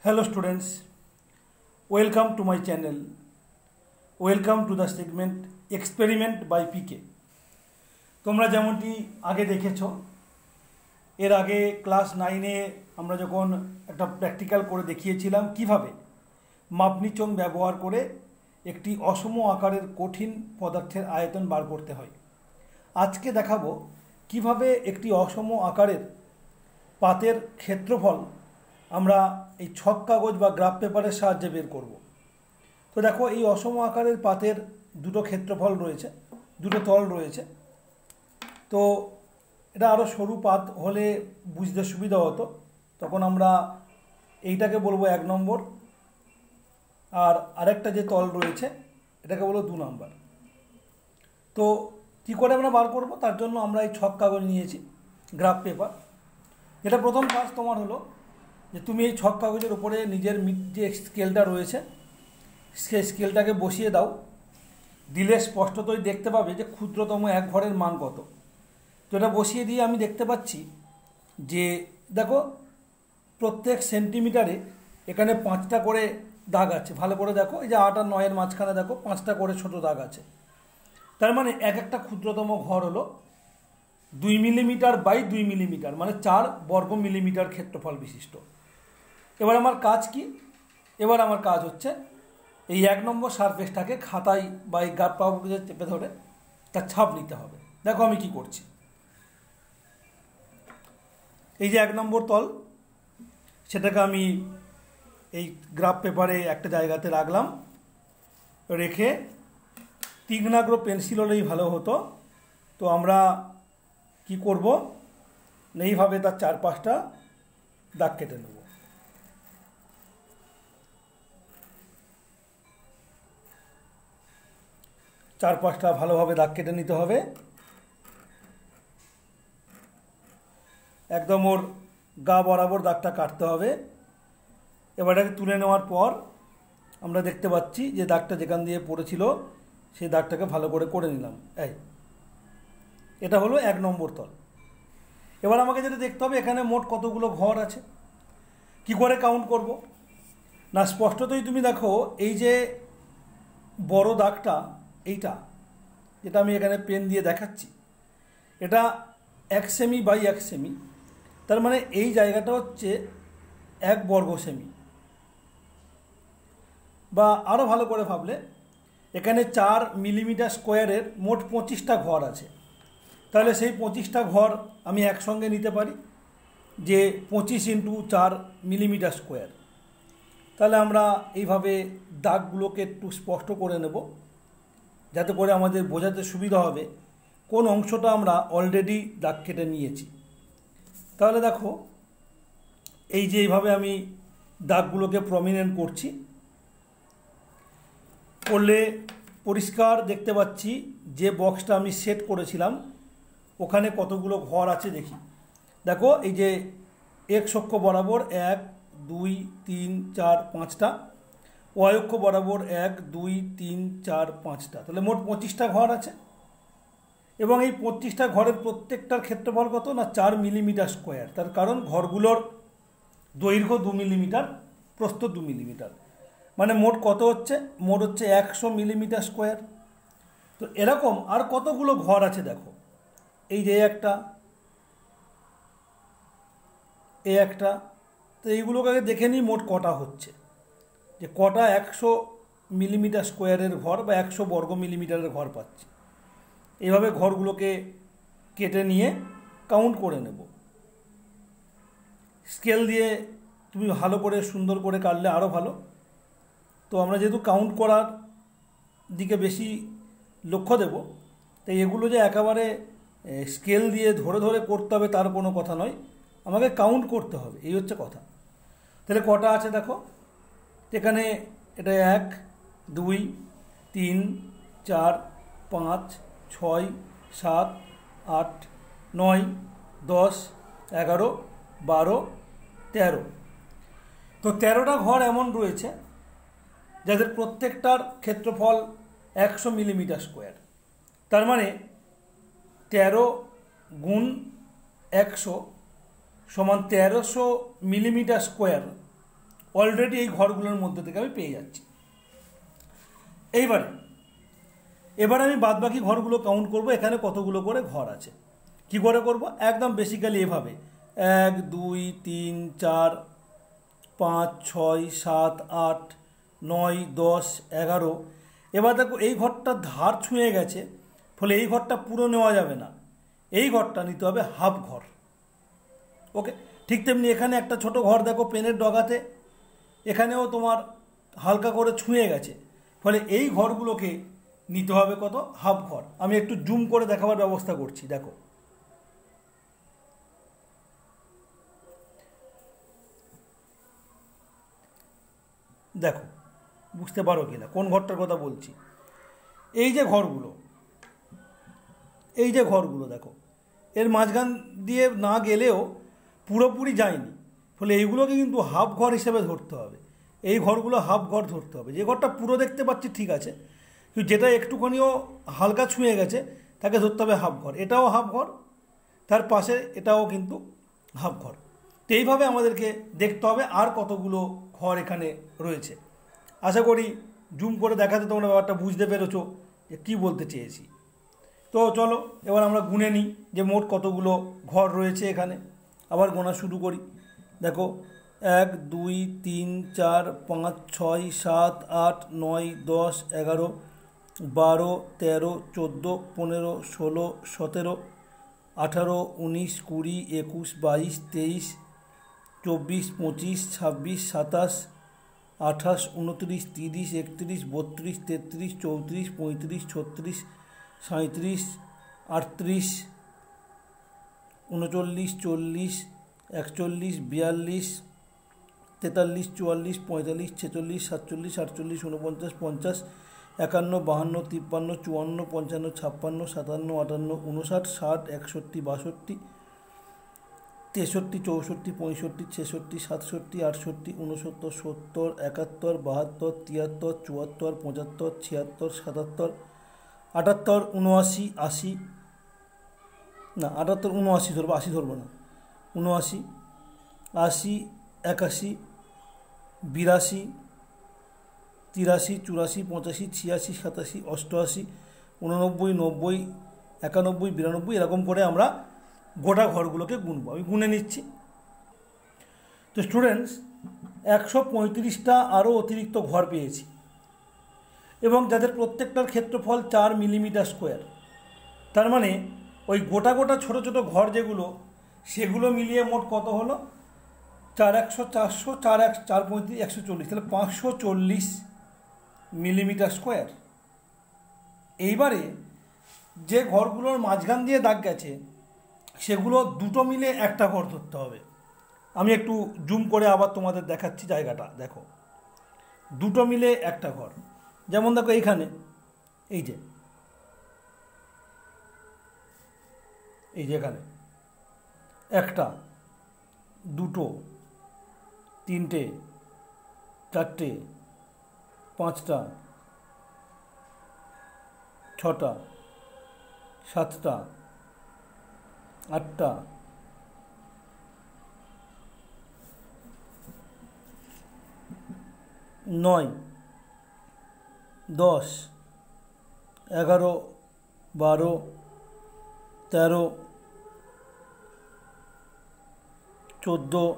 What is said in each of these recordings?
Hello students, welcome to my channel. Welcome to the segment Experiment by PK. তোমরা যেমনটি আগে দেখেছো, এর আগে ক্লাস 9-এ আমরা যখন একটা প্র্যাকটিক্যাল করে দেখিয়েছিলাম কিভাবে মাপনিচং ব্যবহার করে একটি অসম আকারের কঠিন পদার্থের আয়তন বার করতে হয়। আজকে দেখাবো কিভাবে একটি অসম আকারের পাতের ক্ষেত্রফল আমরা এই ছক কাগজ বা গ্রাফ পেপারের সাহায্যে বের করব। তো দেখো, এই অসম আকারের পাতের দুটো ক্ষেত্রফল রয়েছে, দুটো তল রয়েছে। তো এটা আরও সরু পাত হলে বুঝতে সুবিধা হতো, তখন আমরা এইটাকে বলবো 1 নম্বর, আর আরেকটা যে তল রয়েছে এটাকে বলবো 2 নম্বর। তো কী করে আমরা বার করব, তার জন্য আমরা এই ছক কাগজ নিয়েছি, গ্রাফ পেপার। এটা প্রথম কাজ তোমার হলো যে তুমি এই ছক কাগজের উপরে নিজের যে স্কেলটা রয়েছে সেই স্কেলটাকে বসিয়ে দাও। দিলে স্পষ্টতই দেখতে পাবে যে ক্ষুদ্রতম এক ঘরের মান কত। তো এটা বসিয়ে দিয়ে আমি দেখতে পাচ্ছি যে দেখো, প্রত্যেক সেন্টিমিটারে এখানে 5টা করে দাগ আছে। ভালো করে দেখো, এই যে 8 আর 9-এর মাঝখানে দেখো 5টা করে ছোট দাগ আছে। তার মানে এক একটা ক্ষুদ্রতম ঘর হলো 2 মিলিমিটার বাই 2 মিলিমিটার, মানে 4 বর্গ মিলিমিটার ক্ষেত্রফল বিশিষ্ট। এবার আমার কাজ কি? এবার আমার কাজ হচ্ছে এই 1 নম্বর সারফেসটাকে খাতায় বা এই গ্রাফ কাগজে চেপে ধরে তার ছাপ নিতে হবে। দেখো আমি কি করছি। এই যে 1 নম্বর তল, সেটাকে আমি এই গ্রাফ পেপারে একটা জায়গাতে রাখলাম। রেখে তীক্ষ্ণাগ্র পেন্সিল হলেই ভালো হতো। তো আমরা কি করব, এইভাবে তার 4-5টা দাগ কেটে নেব। চার-পাঁচটা ভালোভাবে দাগ কেটে নিতে হবে, একদম ওর গা বরাবর দাগটা কাটতে হবে। এবার এটাকে তুলে নেওয়ার পর আমরা দেখতে পাচ্ছি যে দাগটা যেখান দিয়ে পড়েছিল সেই দাগটাকে ভালো করে নিলাম। এটা হলো 1 নম্বর তল। এবার আমাকে যেটা দেখতে হবে এখানে মোট কতগুলো ঘর আছে। কি করে কাউন্ট করব না, স্পষ্টতই তুমি দেখো এই যে বড় দাগটা, এইটা যেটা আমি এখানে পেন দিয়ে দেখাচ্ছি, এটা 1 সেমি বাই 1 সেমি। তার মানে এই জায়গাটা হচ্ছে 1 বর্গ সেমি। বা আরও ভালো করে ভাবলে এখানে 4 মিলিমিটার স্কোয়ারের মোট 25টা ঘর আছে। তাহলে সেই 25টা ঘর আমি একসঙ্গে নিতে পারি, যে 25 × 4 মিলিমিটার স্কোয়ার। তাহলে আমরা এইভাবে দাগগুলোকে একটু স্পষ্ট করে নেব, যাতে করে আমাদের বোঝাতে সুবিধা হবে কোন অংশটা আমরা অলরেডি দাগ কেটে নিয়েছি। তাহলে দেখো, এই যে এইভাবে আমি দাগগুলোকে প্রমিনেন্ট করছি, করলে পরিষ্কার দেখতে পাচ্ছি যে বক্সটা আমি সেট করেছিলাম ওখানে কতগুলো ঘর আছে দেখি। দেখো, এই যে এক্স অক্ষ বরাবর 1 2 3 4 5টা, ওয়াই অক্ষ বরাবর 1 2 3 4 5টা, তাহলে মোট 25টা ঘর আছে। এবং এই 25টা ঘরের প্রত্যেকটার ক্ষেত্রফল কত না 4 মিলিমিটার স্কোয়ার। তার কারণ ঘরগুলোর দৈর্ঘ্য 2 মিলিমিটার, প্রস্থ 2 মিলিমিটার, মানে মোট কত হচ্ছে, মোট হচ্ছে 100 মিলিমিটার স্কোয়ার। তো এরকম আর কতগুলো ঘর আছে দেখো, এই যে একটা, এই একটা। তো এইগুলোকে আগে দেখে নিই মোট কটা হচ্ছে, যে কটা 100 মিলিমিটার স্কোয়ারের ঘর বা 100 বর্গ মিলিমিটারের ঘর পাচ্ছি। এইভাবে ঘরগুলোকে কেটে নিয়ে কাউন্ট করে নেব। স্কেল দিয়ে তুমি ভালো করে সুন্দর করে কাটলে আরও ভালো। তো আমরা যেহেতু কাউন্ট করার দিকে বেশি লক্ষ্য দেব, তাই এগুলো যে একেবারে স্কেল দিয়ে ধরে ধরে করতে হবে তার কোনো কথা নয়, আমাকে কাউন্ট করতে হবে, এই হচ্ছে কথা। তাহলে কটা আছে দেখো, এখানে এটা 1 2 3 4 5 6 7 8 9 10 11 12 13। তো 13টা ঘর এমন রয়েছে যাদের প্রত্যেকটার ক্ষেত্রফল 100 মিলিমিটার স্কোয়ার। তার মানে 13 গুণ 100 সমান 1300 মিলিমিটার স্কোয়ার অলরেডি এই ঘরগুলোর মধ্যে থেকে আমি পেয়ে যাচ্ছি। এবার আমি বাদবাকি ঘরগুলো কাউন্ট করব, এখানে কতগুলো করে ঘর আছে। কি করে করব? একদম বেসিক্যালি এভাবে 1 2 3 4 5 6 7 8 9 10 11। এবার দেখো এই ঘরটা ধার ছুঁয়ে গেছে, ফলে এই ঘরটা পুরো নেওয়া যাবে না, এই ঘরটা নিতে হবে হাফ ঘর। ওকে, ঠিক তেমনি এখানে একটা ছোট ঘর দেখো পেনের ডগাতে, এখানেও তোমার হালকা করে ছুঁয়ে গেছে, ফলে এই ঘরগুলোকে নিতে হবে কত? হাফ ঘর। আমি একটু জুম করে দেখাবার ব্যবস্থা করছি। দেখো দেখো বুঝতে পারো কি না কোন ঘরটার কথা বলছি? এই যে ঘরগুলো দেখো, এর মাঝখান দিয়ে না গেলেও পুরোপুরি যায়নি, ফলে এইগুলোকে কিন্তু হাফ ঘর হিসেবে ধরতে হবে। এই ঘরগুলো হাফ ঘর ধরতে হবে। যে ঘরটা পুরো দেখতে পাচ্ছি ঠিক আছে, কিন্তু যেটা একটুখানিও হালকা ছুঁয়ে গেছে তাকে ধরতে হবে হাফ ঘর। এটাও হাফ ঘর, তার পাশে এটাও কিন্তু হাফ ঘর। তো এইভাবে আমাদেরকে দেখতে হবে আর কতগুলো ঘর এখানে রয়েছে। আশা করি জুম করে দেখাতে তোমরা ব্যাপারটা বুঝতে পেরেছো যে কী বলতে চেয়েছি। তো চলো এবার আমরা গুনে নিই যে মোট কতগুলো ঘর রয়েছে এখানে। আবার গোনা শুরু করি। দেখো 1 2 3 4 5 6 7 8 9 10 11 12 13 14 15 16 17 18 19 20 21 22 23 24 25 26 27 28 29 30 31 32 33 34 35 36 37 38 39 40 41 42 43 44 45 46 47 48 49 50 51 52 53 54 55 56 57 58 59 60 61 62 63 64 65 66 67 68 69 70 71 72 73 74 75 76 77 78 79 80 না 78 79 ধরবো, 80 ধরবো না, 79 80 81 82 83 84 85 86 87 88 89 90 91 92 এরকম করে আমরা গোটা ঘরগুলোকে গুনবো। আমি গুনে নিচ্ছি। তো স্টুডেন্টস 135টা আরও অতিরিক্ত ঘর পেয়েছি, এবং যাদের প্রত্যেকটার ক্ষেত্রফল 4 মিলিমিটার স্কোয়ার। তার মানে ওই গোটা গোটা ছোটো ছোটো ঘর যেগুলো, সেগুলো মিলিয়ে মোট কত হলো? 4 100 400 4 1 4 35 140, তাহলে 540 মিলিমিটার স্কোয়ার। এইবারে যে ঘরগুলোর মাঝখান দিয়ে দাগ গেছে সেগুলো দুটো মিলে একটা ঘর ধরতে হবে। আমি একটু জুম করে আবার তোমাদের দেখাচ্ছি জায়গাটা। দেখো দুটো মিলে একটা ঘর, যেমন দেখো এইখানে এই যে এখানে একটা, দুটো, তিনটে, চারটে, পাঁচটা, ছটা, সাতটা, আটটা, নয়, 10, 11, 12, 13, 14,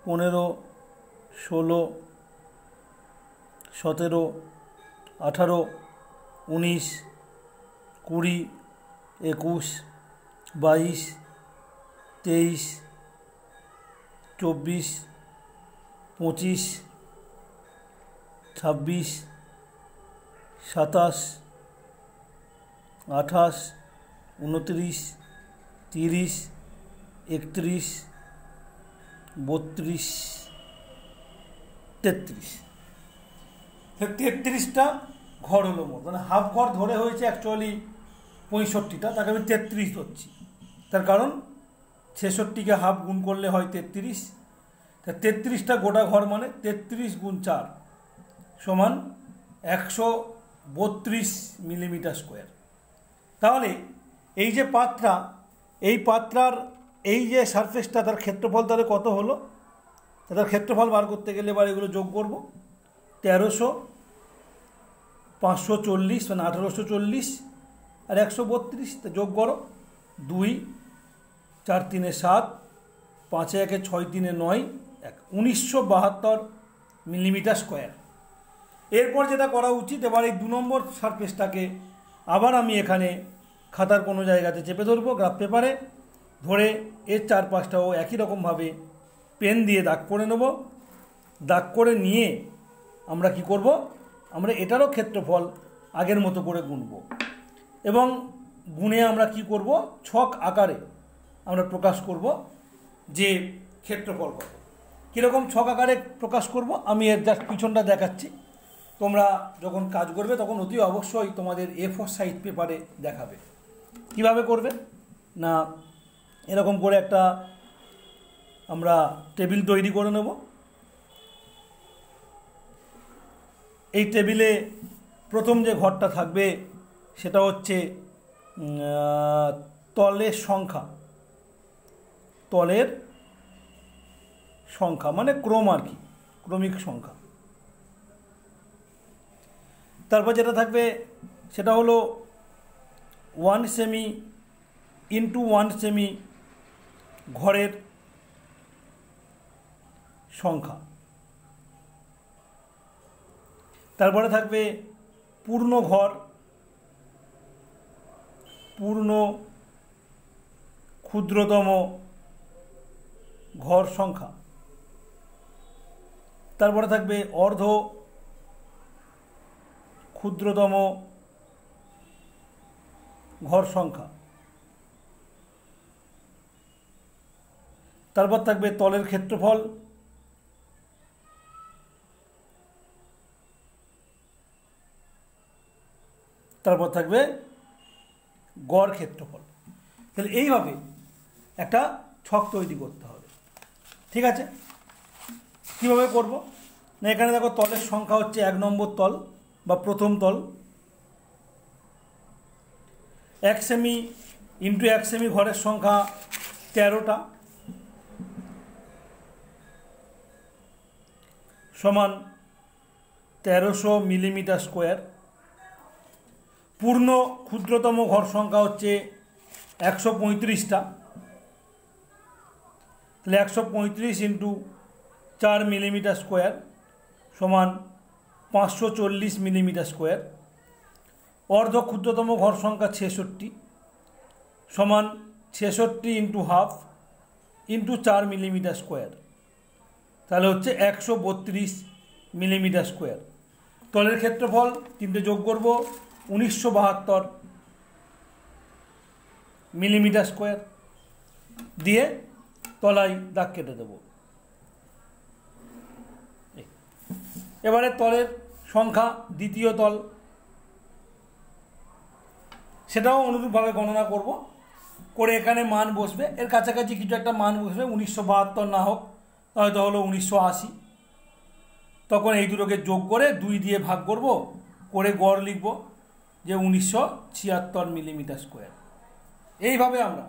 15, 16, 17, 18, 19, 20, 21, 22, 23, 24, 25, 26, 27, 28, 29, 30, 31, 32, 33। 33টা ঘর হলো মোট, মানে হাফ ঘর ধরে হয়েছে অ্যাকচুয়ালি 65টা, তাকে আমি 33 ধরছি। তার কারণ 66কে হাফ গুণ করলে হয় 33, তা 33টা গোটা ঘর মানে 33 গুণ 4 সমান 132 মিলিমিটার স্কোয়ার। তাহলে এই যে পাত্রা, এই পাত্রার এই যে সারফেসটা, তার ক্ষেত্রফল তাহলে কত হলো? তার ক্ষেত্রফল বার করতে গেলে এবার এগুলো যোগ করব। 1300, 540 মানে 1840 আর 132, তা যোগ করো। 2, 4 3 7, 5 1 6 3 9, 1972 মিলিমিটার স্কোয়ার। এরপর যেটা করা উচিত, এবার এই 2 নম্বর সারফেসটাকে আবার আমি এখানে খাতার কোনো জায়গাতে চেপে ধরবো, গ্রাফ পেপারে ধরে এর চারপাশটাও একই রকমভাবে পেন দিয়ে দাগ করে নেব। দাগ করে নিয়ে আমরা কি করব, আমরা এটারও ক্ষেত্রফল আগের মতো করে গুনব এবং গুনে আমরা কি করব, ছক আকারে আমরা প্রকাশ করব যে ক্ষেত্রফল কত। কীরকম ছক আকারে প্রকাশ করব আমি এর জাস্ট পিছনটা দেখাচ্ছি। তোমরা যখন কাজ করবে তখন অতি অবশ্যই তোমাদের A4 সাইজ পেপারে দেখাবে। কিভাবে করবে না, এরকম করে একটা আমরা টেবিল তৈরি করে নেব। এই টেবিলে প্রথম যে ঘরটা থাকবে সেটা হচ্ছে তলের সংখ্যা, তলের সংখ্যা মানে ক্রম আর কি, ক্রমিক সংখ্যা। তারপর যেটা থাকবে সেটা হলো 1 সেমি ইন্টু 1 সেমি ঘরের সংখ্যা। তারপরে থাকবে পূর্ণ ঘর, পূর্ণ ক্ষুদ্রতম ঘর সংখ্যা। তারপরে থাকবে অর্ধ ক্ষুদ্রতম ঘর সংখ্যা। তারপর থাকবে তলের ক্ষেত্রফল। তারপর থাকবে গড় ক্ষেত্রফল। তাহলে এইভাবে একটা ছক তৈরি করতে হবে। ঠিক আছে, কীভাবে করব না, এখানে দেখো তলের সংখ্যা হচ্ছে 1 নম্বর তল বা প্রথম তল। 1 সেমি ইন্টু 1 সেমি ঘরের সংখ্যা 13টা সমান 1300 মিলিমিটার স্কোয়ার। পূর্ণ ক্ষুদ্রতম ঘর সংখ্যা হচ্ছে 135টা, তাহলে 135 ইন্টু 4 মিলিমিটার স্কোয়ার সমান 540 মিলিমিটার স্কোয়ার। অর্ধ ক্ষুদ্রতম ঘর সংখ্যা 66 সমান 66 into half into 4 millimetre square, তাহলে হচ্ছে 132 মিলিমিটার স্কোয়ার। তলের ক্ষেত্রফল তিনটে যোগ করব, 1972 মিলিমিটার স্কোয়ার দিয়ে তলায় দাগ কেটে দেব। এবারে তলের সংখ্যা দ্বিতীয় তল, সেটাও অনুরূপভাবে গণনা করব, করে এখানে মান বসবে, এর কাছাকাছি কিছু একটা মান বসবে। 1972 না হোক, হয়তো হলো 1980। তখন এই দুটোকে যোগ করে 2 দিয়ে ভাগ করব, করে গড় লিখব যে 1976 মিলিমিটার স্কোয়ার। এইভাবে আমরা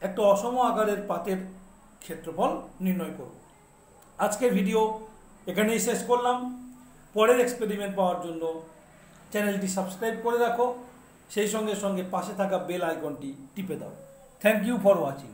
একটা অসম আকারের পাতের ক্ষেত্রফল নির্ণয় করব। আজকের ভিডিও এখানেই শেষ করলাম। পরের এক্সপেরিমেন্ট পাওয়ার জন্য চ্যানেলটি সাবস্ক্রাইব করে রাখো, সেই সঙ্গে সঙ্গে পাশে থাকা বেল আইকনটি টিপে দাও। Thank you for watching.